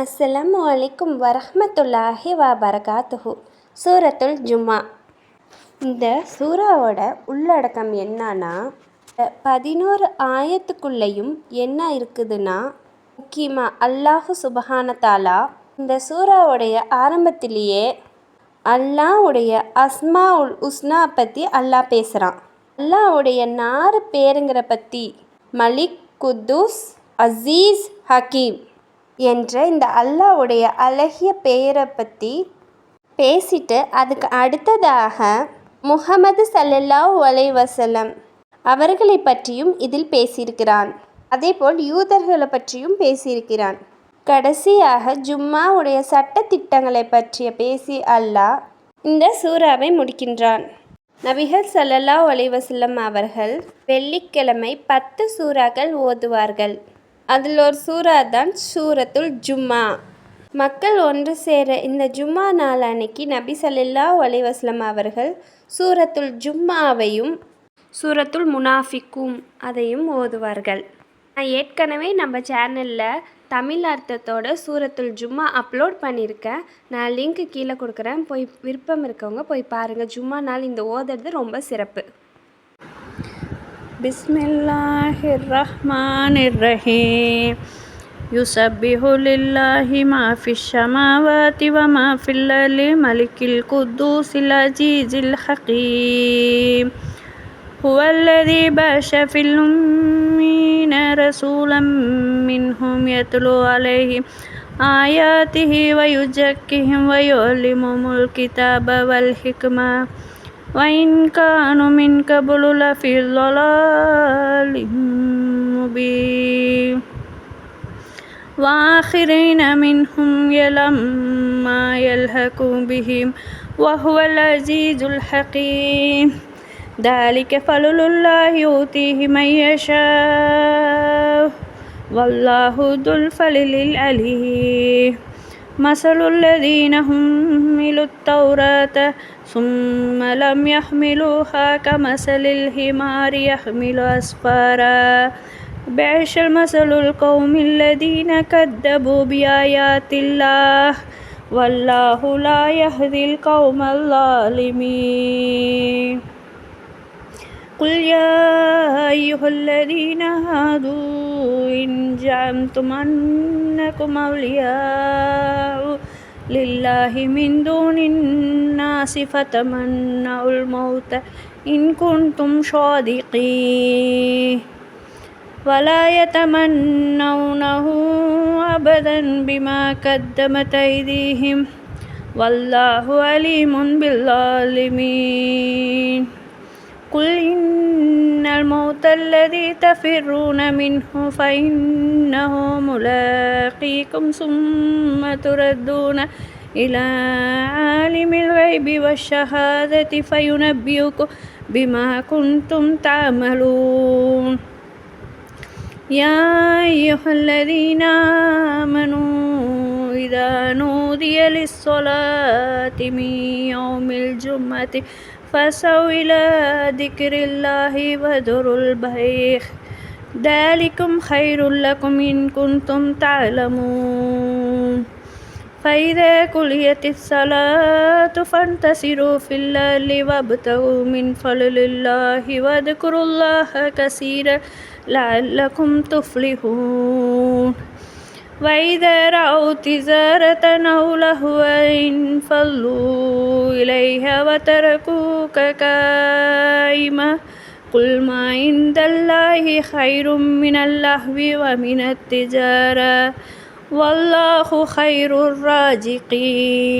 அஸ்ஸலாமு அலைக்கும் வரஹ்மத்துல்லாஹி வபரகாத்துஹு. சூரத்துல் ஜும்மா. இந்த சூறாவோட உள்ளடக்கம் என்னன்னா, 11 ஆயத்துக்குள்ளேயும் என்ன இருக்குதுன்னா, முக்கியமாக அல்லாஹு சுபஹான தாலா இந்த சூறாவுடைய ஆரம்பத்திலேயே அல்லாஹ்வுடைய அஸ்மா உல் உஸ்னா பற்றி அல்லாஹ் பேசுகிறான். அல்லாஹ்வுடைய 4 பேருங்கிற பற்றி மலிக், குத்தூஸ், அசீஸ், ஹக்கீம் என்ற இந்த அல்லாஹ்வுடைய அழகிய பெயரை பற்றி பேசிட்டு அதுக்கு அடுத்ததாக முஹம்மது ஸல்லல்லாஹு அலைஹி வஸல்லம் அவர்களை பற்றியும் இதில் பேசியிருக்கிறான். அதேபோல் யூதர்களை பற்றியும் பேசியிருக்கிறான். கடைசியாக ஜும்மாவுடைய சட்ட திட்டங்களை பற்றிய பேசி அல்லாஹ் இந்த சூறாவை முடிக்கின்றான். நபிகள் ஸல்லல்லாஹு அலைஹி வஸல்லம் அவர்கள் வெள்ளிக்கிழமை 10 சூறாக்கள் ஓதுவார்கள். அதில் ஒரு சூறா தான் சூரத்துல் ஜும்மா. மக்கள் ஒன்று சேர இந்த ஜும்மா நாள் அன்னைக்கு நபி ஸல்லல்லாஹு அலைஹி வஸல்லம் அவர்கள் சூரத்துல் ஜும்மாவையும் சூரத்துல் முனாஃபிக்கூன் அதையும் ஓதுவார்கள். நான் ஏற்கனவே நம்ம சேனலில் தமிழ் அர்த்தத்தோட சூரத்துல் ஜும்மா அப்லோட் பண்ணியிருக்கேன். நான் லிங்க் கீழே கொடுக்குறேன், போய் விருப்பம் இருக்கவங்க போய் பாருங்கள். ஜும்மா நாள் இந்த ஓதுறது ரொம்ப சிறப்பு. பிஸ்மில்லாஹிர் ரஹ்மானிர் ரஹீம். யுஸப்பிஹு லில்லாஹி மா ஃபிஸ் ஸமாவாதி வ மா ஃபில் அர்தி மலிக்கில் குத்தூஸில் அஸீஸில் ஹகீம். ஹுவல்லதீ பஅஸ ஃபில் உம்மீன ரசூலம் மின்ஹும் யத்லூ அலைஹிம் ஆயாத்திஹி வ யுஸக்கிஹிம் வ யுஅல்லிமுஹுமுல் கிதாப வல் ஹிக்மத وإن كانوا من قبل لفي ضلال مبين وآخرين منهم لما يلحقوا بهم وهو العزيز الحكيم. ذلك فضل الله يؤتيه من يشاء والله ذو الفضل العظيم. مثل الذين حملوا التوراة ثم لم يحملوها كمثل الحمار يحمل أسفارا بئس مثل القوم الذين كذبوا بآيات الله والله لا يهدي القوم الظالمين. قل يا أيها الذين هادوا إن زعمتم أنكم أولياء لله من دون الناس فتمنوا الموت إن كنتم صادقين ولا يتمنونه أبدا بما قدمت أيديهم والله عليم بالظالمين. قل إن الموت الذي تفرون منه فإنه ملاقيكم ثم تردون إلى عالم الغيب والشهادة فينبئكم بما كنتم تعملون. يا أيها الذين آمنوا إذا نودي للصلاة من يوم الجمعة فاسعوا إلى ذكر الله وذروا البيع ذلكم خير لكم إن كنتم تعلمون. فإذا قضيت الصلاة فانتشروا في الأرض وابتغوا من فضل الله واذكروا الله كثيرا لعلكم تفلحون. وإذا رأوا تجارة أو لهوا انفضوا إليها وتركوك قائما قل ما عند الله خير من اللهو ومن التجارة والله خير الرازقين.